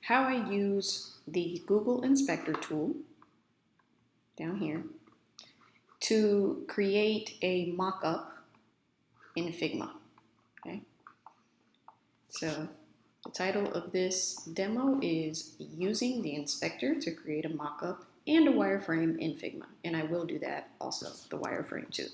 how I use the Google Inspector tool down here to create a mock-up in Figma. Okay, so the title of this demo is using the inspector to create a mock-up and a wireframe in Figma, and I will do that also, the wireframe too.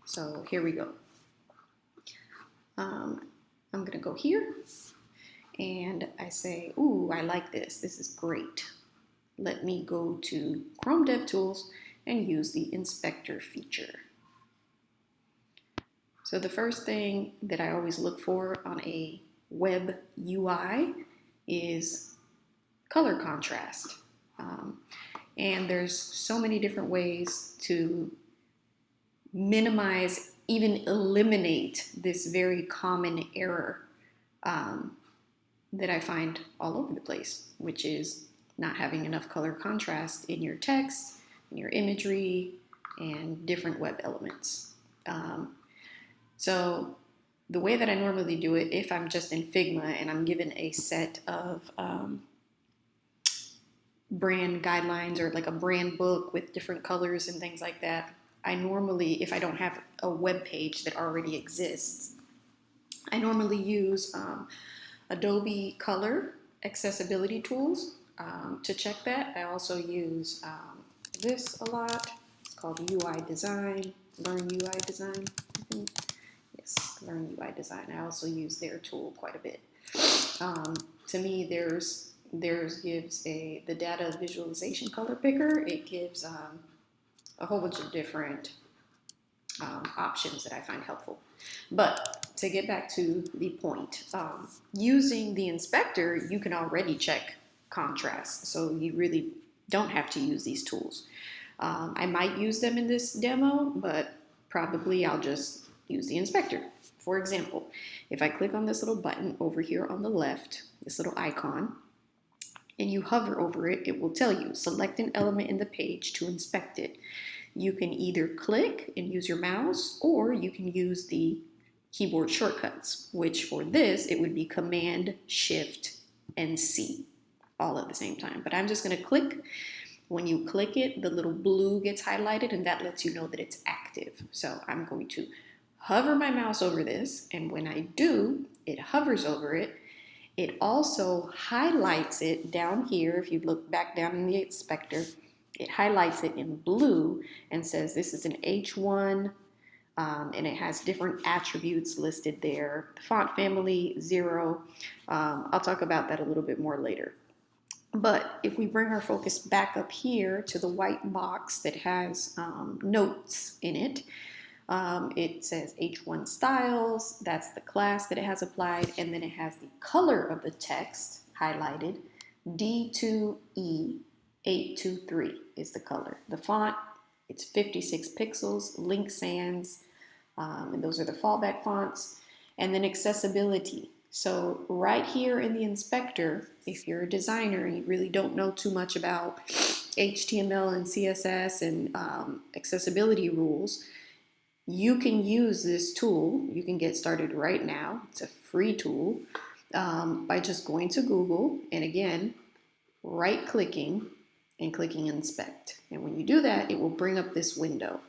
So here we go. I'm gonna go here and I say, ooh, I like this. This is great. Let me go to Chrome DevTools and use the inspector feature. So the first thing that I always look for on a web UI is color contrast. And there's so many different ways to minimize, even eliminate this very common error that I find all over the place, which is not having enough color contrast in your text, in your imagery, and different web elements. So the way that I normally do it, if I'm just in Figma and I'm given a set of brand guidelines or like a brand book with different colors and things like that, I normally, if I don't have a web page that already exists, I normally use Adobe Color accessibility tools to check that. I also use this a lot. It's called UI Design, Learn UI Design, I think. Yes, Learn UI Design. I also use their tool quite a bit. To me, theirs gives the data visualization color picker. It gives a whole bunch of different options that I find helpful. But to get back to the point, using the inspector, you can already check contrast. So you really don't have to use these tools. I might use them in this demo, but probably I'll just use the inspector. For example, if I click on this little button over here on the left, this little icon, and you hover over it, it will tell you, select an element in the page to inspect it. You can either click and use your mouse, or you can use the keyboard shortcuts, which for this, it would be Command, Shift, and C, all at the same time. But I'm just gonna click. When you click it, the little blue gets highlighted, and that lets you know that it's active. So I'm going to hover my mouse over this, and when I do, it hovers over it. It also highlights it down here. If you look back down in the inspector, it highlights it in blue and says this is an H1, and it has different attributes listed there. The font family, 0. I'll talk about that a little bit more later. But if we bring our focus back up here to the white box that has notes in it, it says H1 styles, that's the class that it has applied, and then it has the color of the text highlighted. D2E823 is the color. The font, it's 56 pixels, Link Sans, and those are the fallback fonts. And then accessibility. So right here in the inspector, if you're a designer and you really don't know too much about HTML and CSS and accessibility rules, you can use this tool. You can get started right now. It's a free tool by just going to Google and again, right-clicking and clicking inspect. And when you do that, it will bring up this window.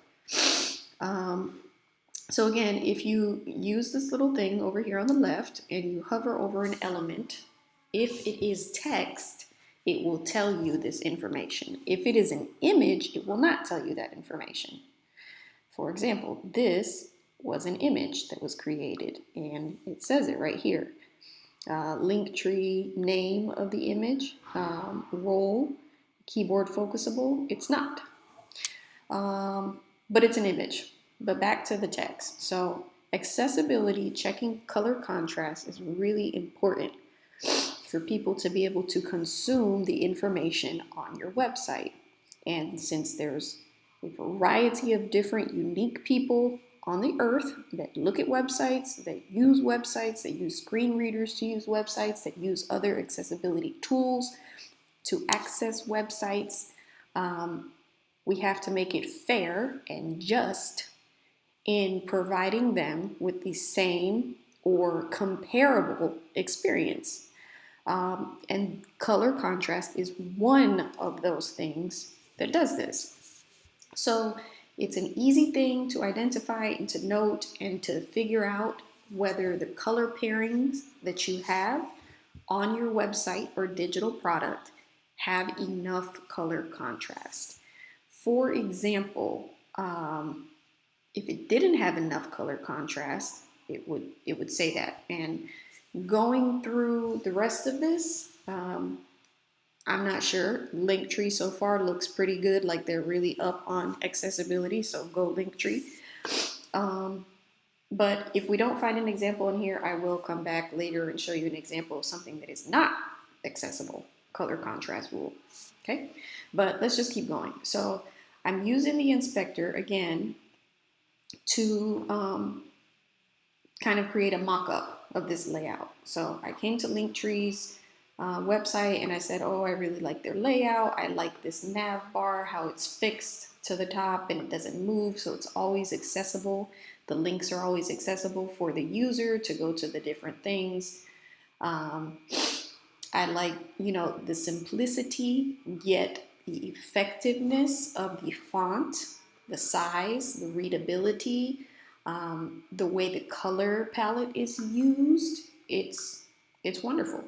So again, if you use this little thing over here on the left and you hover over an element, if it is text, it will tell you this information. If it is an image, it will not tell you that information. For example, this was an image that was created, and it says it right here. Link tree, name of the image, role, keyboard focusable. It's not, but it's an image. But back to the text. So accessibility, checking color contrast is really important for people to be able to consume the information on your website. And since there's a variety of different unique people on the earth that look at websites, that use screen readers to use websites, that use other accessibility tools to access websites, we have to make it fair and just in providing them with the same or comparable experience. And color contrast is one of those things that does this. So it's an easy thing to identify and to note and to figure out whether the color pairings that you have on your website or digital product have enough color contrast. For example, if it didn't have enough color contrast, it would say that. And going through the rest of this, I'm not sure. Linktree so far looks pretty good, like they're really up on accessibility, so go Linktree. But if we don't find an example in here, I will come back later and show you an example of something that is not accessible, color contrast rule. Okay, but let's just keep going. So I'm using the inspector again to kind of create a mock-up of this layout. So I came to Linktree's website and I said, oh, I really like their layout. I like this nav bar, how it's fixed to the top and it doesn't move, so it's always accessible. The links are always accessible for the user to go to the different things. I like, the simplicity, yet the effectiveness of the font, the size, the readability, the way the color palette is used. It's wonderful.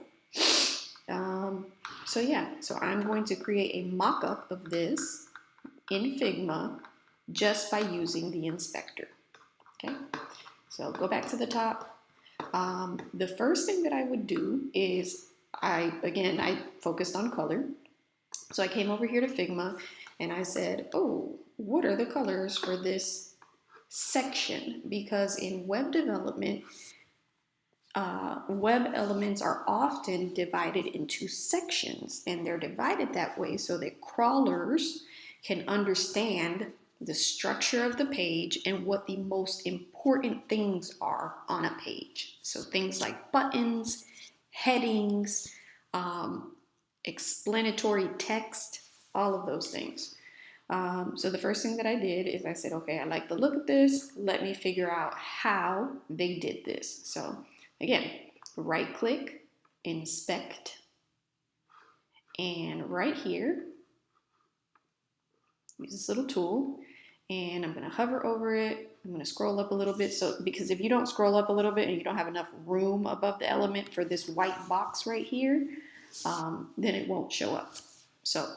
So I'm going to create a mock-up of this in Figma just by using the inspector. Okay, so go back to the top. The first thing that I would do is I focused on color. So I came over here to Figma and I said, oh, what are the colors for this section? Because in web development, web elements are often divided into sections, and they're divided that way so that crawlers can understand the structure of the page and what the most important things are on a page. So things like buttons, headings, explanatory text, all of those things. So the first thing that I did is I said, okay, I like the look of this. Let me figure out how they did this. So again, right click, inspect, and right here, use this little tool, and I'm going to hover over it. I'm going to scroll up a little bit. So because if you don't scroll up a little bit and you don't have enough room above the element for this white box right here, then it won't show up. So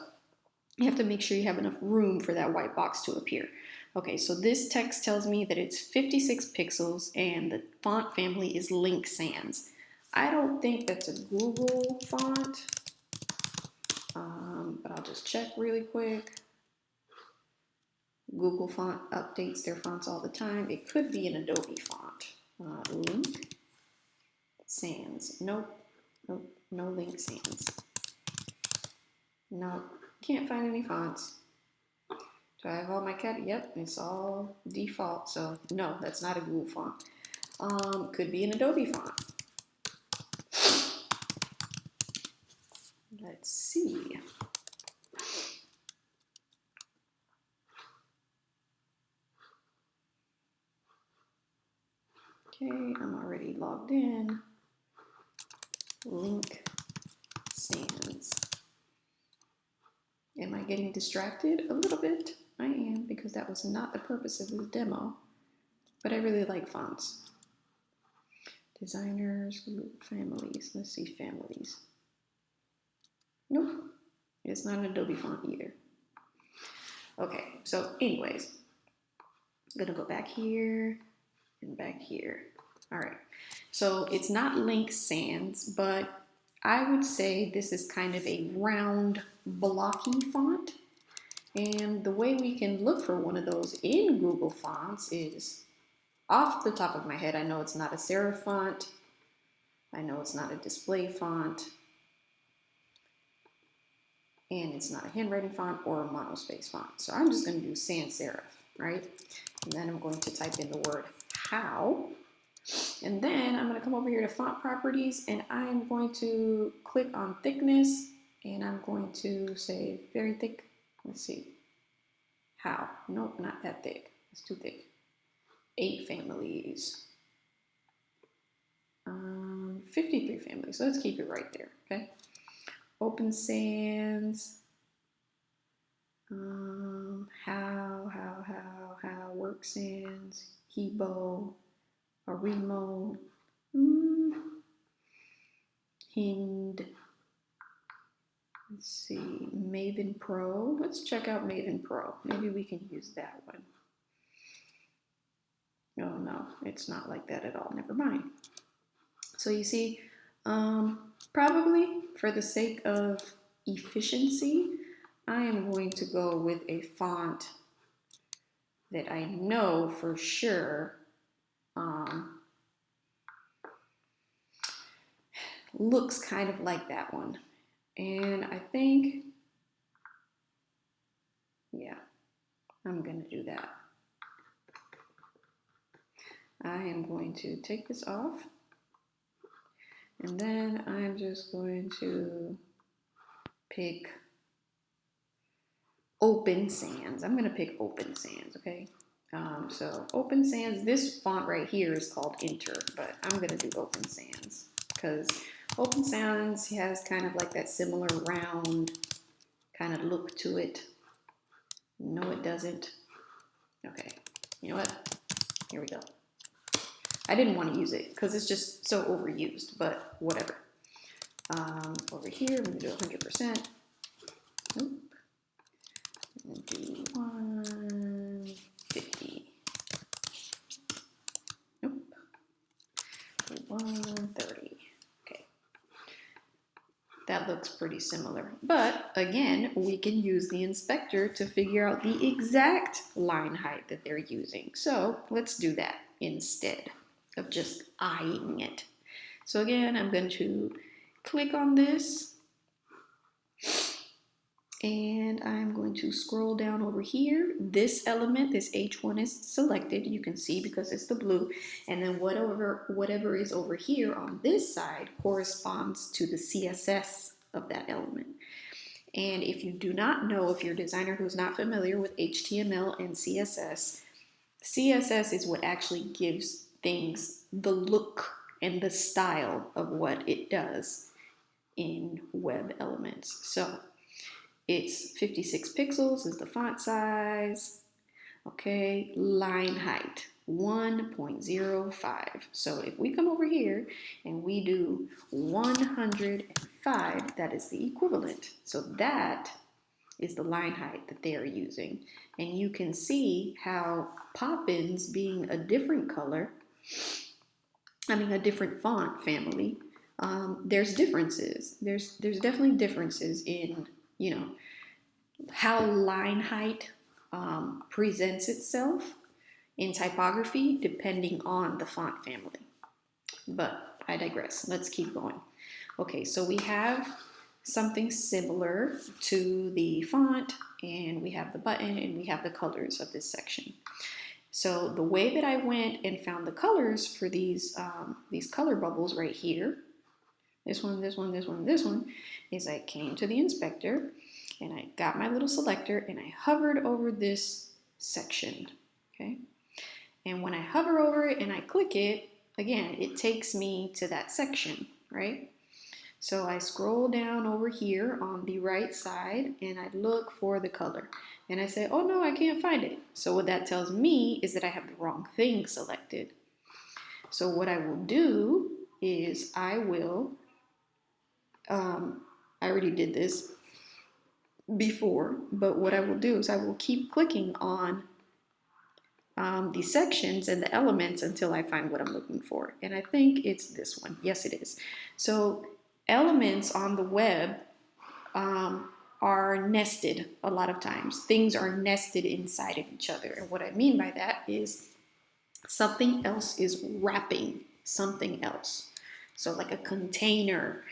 you have to make sure you have enough room for that white box to appear. Okay, so this text tells me that it's 56 pixels and the font family is Link Sans. I don't think that's a Google font, but I'll just check really quick. Google font updates their fonts all the time. It could be an Adobe font. Link Sans. Nope, no Link Sans. No, can't find any fonts. Do I have all my cat? Yep, it's all default. So no, that's not a Google font. Could be an Adobe font. Let's see. Okay, I'm already logged in. Link Sans. Am I getting distracted a little bit? I am, because that was not the purpose of this demo. But I really like fonts. Designers, group, families. Let's see, families. Nope, it's not an Adobe font either. Okay, so anyways, I'm gonna go back here and back here. All right, so it's not Link Sans, but I would say this is kind of a round, blocky font. And the way we can look for one of those in Google Fonts is, off the top of my head, I know it's not a serif font. I know it's not a display font. And it's not a handwriting font or a monospace font. So I'm just going to do sans serif, right? And then I'm going to type in the word how. And then I'm going to come over here to font properties and I'm going to click on thickness and I'm going to say very thick. Let's see. How? Nope, not that thick. It's too thick. 8 families. 53 families. So let's keep it right there, okay? Open Sans, how, Work Sans, Hebo, Arimo, Hind, let's see, Maven Pro. Let's check out Maven Pro. Maybe we can use that one. Oh no, it's not like that at all. Never mind. So you see, probably for the sake of efficiency, I am going to go with a font that I know for sure looks kind of like that one. And I think, yeah, I'm going to do that. I am going to take this off. And then I'm just going to pick Open Sans. I'm going to pick Open Sans, okay? So Open Sans, this font right here is called Enter, but I'm going to do Open Sans because Open Sans has kind of like that similar round kind of look to it. No, it doesn't. Okay, you know what? Here we go. I didn't want to use it because it's just so overused, but whatever. Over here, I'm going to do 100%. Nope. And do 150. Nope. Do 130. Okay. That looks pretty similar. But again, we can use the inspector to figure out the exact line height that they're using. So let's do that instead of just eyeing it. So again, I'm going to click on this and I'm going to scroll down over here. This element, this H1 is selected, you can see because it's the blue, and then whatever is over here on this side corresponds to the CSS of that element. And if you do not know, if you're a designer who's not familiar with HTML and CSS, CSS is what actually gives things the look and the style of what it does in web elements. So it's 56 pixels is the font size. Okay, line height 1.05. So if we come over here and we do 105, that is the equivalent. So that is the line height that they are using. And you can see how Poppins being a different color, a different font family, there's differences. There's definitely differences in, how line height presents itself in typography depending on the font family. But I digress. Let's keep going. Okay, so we have something similar to the font, and we have the button, and we have the colors of this section. So the way that I went and found the colors for these color bubbles right here, this one, this one, this one, this one, is I came to the inspector and I got my little selector and I hovered over this section, okay? And when I hover over it and I click it, again, it takes me to that section, right? So I scroll down over here on the right side and I look for the color. And I say, oh no, I can't find it. So what that tells me is that I have the wrong thing selected. So what I will do is I will, I already did this before, but what I will do is I will keep clicking on the sections and the elements until I find what I'm looking for. And I think it's this one. Yes, it is. So elements on the web are nested a lot of times. Things are nested inside of each other. And what I mean by that is something else is wrapping something else. So like a container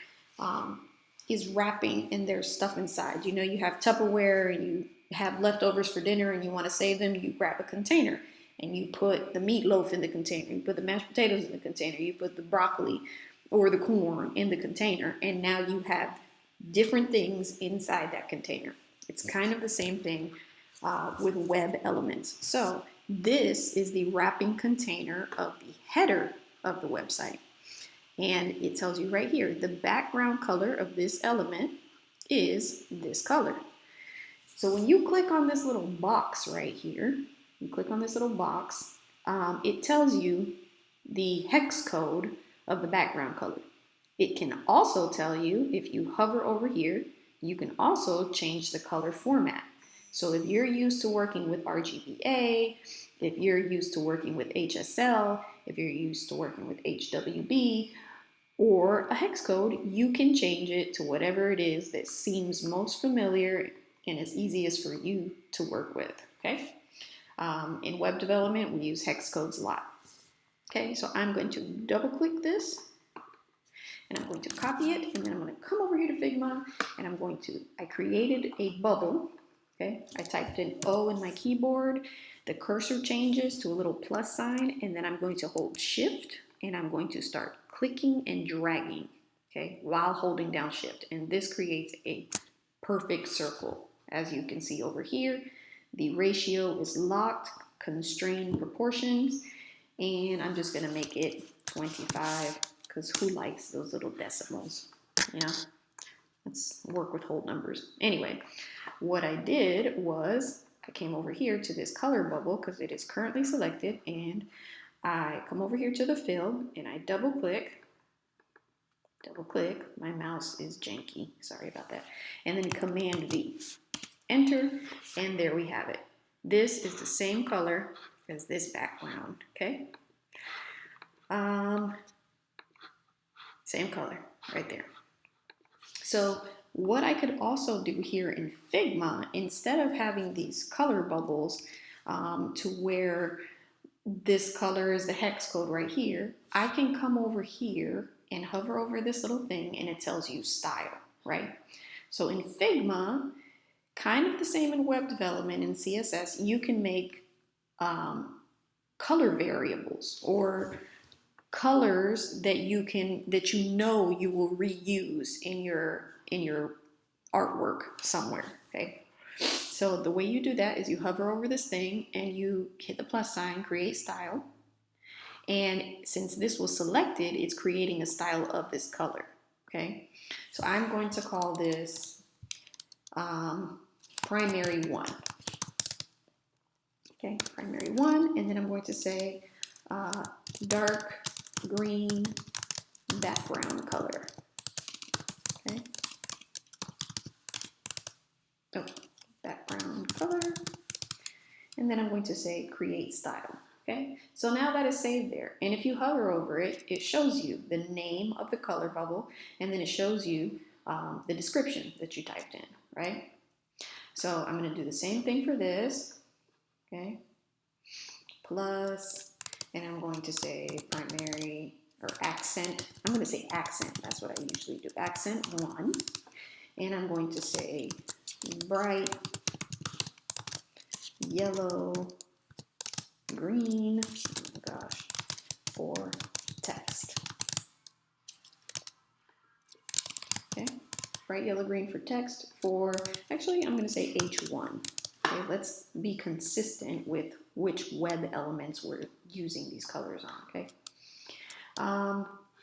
is wrapping and there's stuff inside. You have Tupperware and you have leftovers for dinner and you want to save them, you grab a container and you put the meatloaf in the container, you put the mashed potatoes in the container, you put the broccoli or the corn in the container, and now you have different things inside that container. It's kind of the same thing with web elements. So this is the wrapping container of the header of the website. And it tells you right here, the background color of this element is this color. So when you click on this little box right here, you click on this little box, it tells you the hex code of the background color. It can also tell you, if you hover over here, you can also change the color format. So if you're used to working with RGBA, if you're used to working with HSL, if you're used to working with HWB, or a hex code, you can change it to whatever it is that seems most familiar and is easiest for you to work with, okay? In web development, we use hex codes a lot. Okay, so I'm going to double click this and I'm going to copy it, and then I'm going to come over here to Figma and I created a bubble. Okay, I typed in O in my keyboard, the cursor changes to a little plus sign, and then I'm going to hold shift and I'm going to start clicking and dragging, okay, while holding down shift, and this creates a perfect circle. As you can see over here, the ratio is locked, constrained proportions, and I'm just gonna make it 25 because who likes those little decimals, you know? Let's work with whole numbers. Anyway, what I did was I came over here to this color bubble because it is currently selected, and I come over here to the fill and I double click. My mouse is janky, sorry about that. And then Command V, enter, and there we have it. This is the same color as this background, okay? Same color right there. So what I could also do here in Figma, instead of having these color bubbles to where this color is the hex code right here, I can come over here and hover over this little thing and it tells you style, right? So in Figma, kind of the same in web development in CSS, you can make color variables or colors that you will reuse in your artwork somewhere, okay? So the way you do that is you hover over this thing and you hit the plus sign, create style. And since this was selected, it's creating a style of this color, okay? So I'm going to call this primary 1. Okay, primary 1, and then I'm going to say dark green background color. Okay. Oh, background color. And then I'm going to say create style. Okay, so now that is saved there. And if you hover over it, it shows you the name of the color bubble, and then it shows you the description that you typed in, right? So I'm going to do the same thing for this. Okay, plus, and I'm going to say primary or accent. I'm going to say accent. That's what I usually do. Accent 1. And I'm going to say bright yellow, green, oh gosh, for text. Okay, bright yellow, green for text for, actually, I'm going to say H1. Okay, let's be consistent with which web elements we're using these colors on, okay?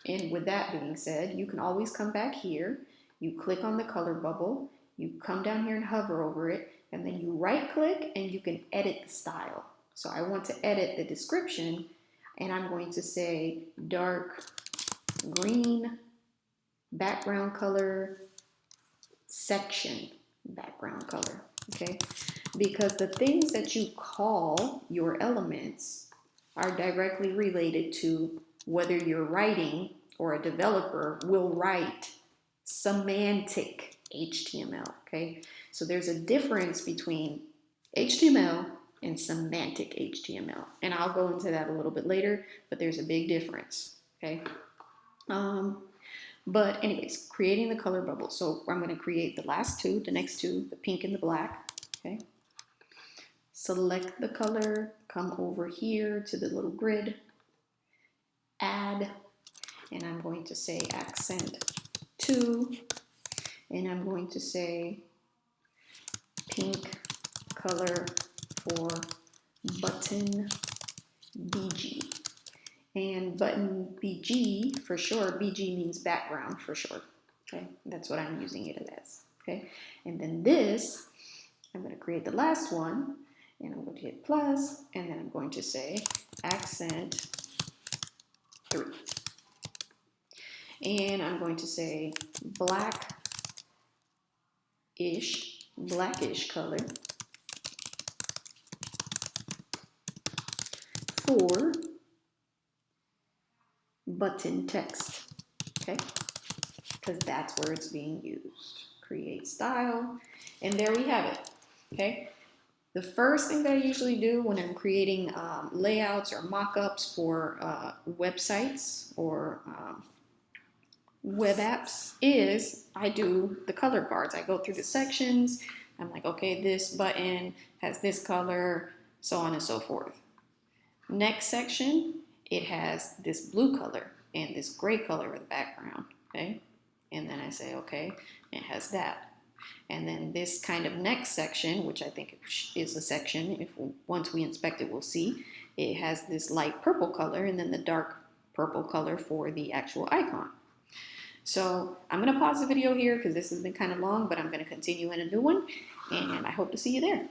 And with that being said, you can always come back here, you click on the color bubble, you come down here and hover over it, and then you right click and you can edit the style. So I want to edit the description, and I'm going to say dark green background color section background color, okay? Because the things that you call your elements are directly related to whether you're writing or a developer will write semantic HTML, okay? So there's a difference between HTML and semantic HTML, and I'll go into that a little bit later, but there's a big difference, okay? But anyways, creating the color bubble. So I'm going to create the last two, the next two, the pink and the black, okay? Select the color, come over here to the little grid, add, and I'm going to say accent 2, and I'm going to say pink color for button BG. And button BG for short, BG means background for short. Okay, that's what I'm using it as. Okay, and then this, I'm going to create the last one, and I'm going to hit plus, and then I'm going to say accent 3. And I'm going to say blackish color for button text, okay? Because that's where it's being used. Create style, and there we have it, okay? The first thing that I usually do when I'm creating layouts or mock-ups for websites or web apps is I do the color guards. I go through the sections. I'm like, okay, this button has this color, so on and so forth. Next section, it has this blue color and this gray color in the background, okay? And then I say, okay, it has that. And then this kind of next section, which I think is a section, once we inspect it, we'll see, it has this light purple color and then the dark purple color for the actual icon. So I'm going to pause the video here because this has been kind of long, but I'm going to continue in a new one, and I hope to see you there.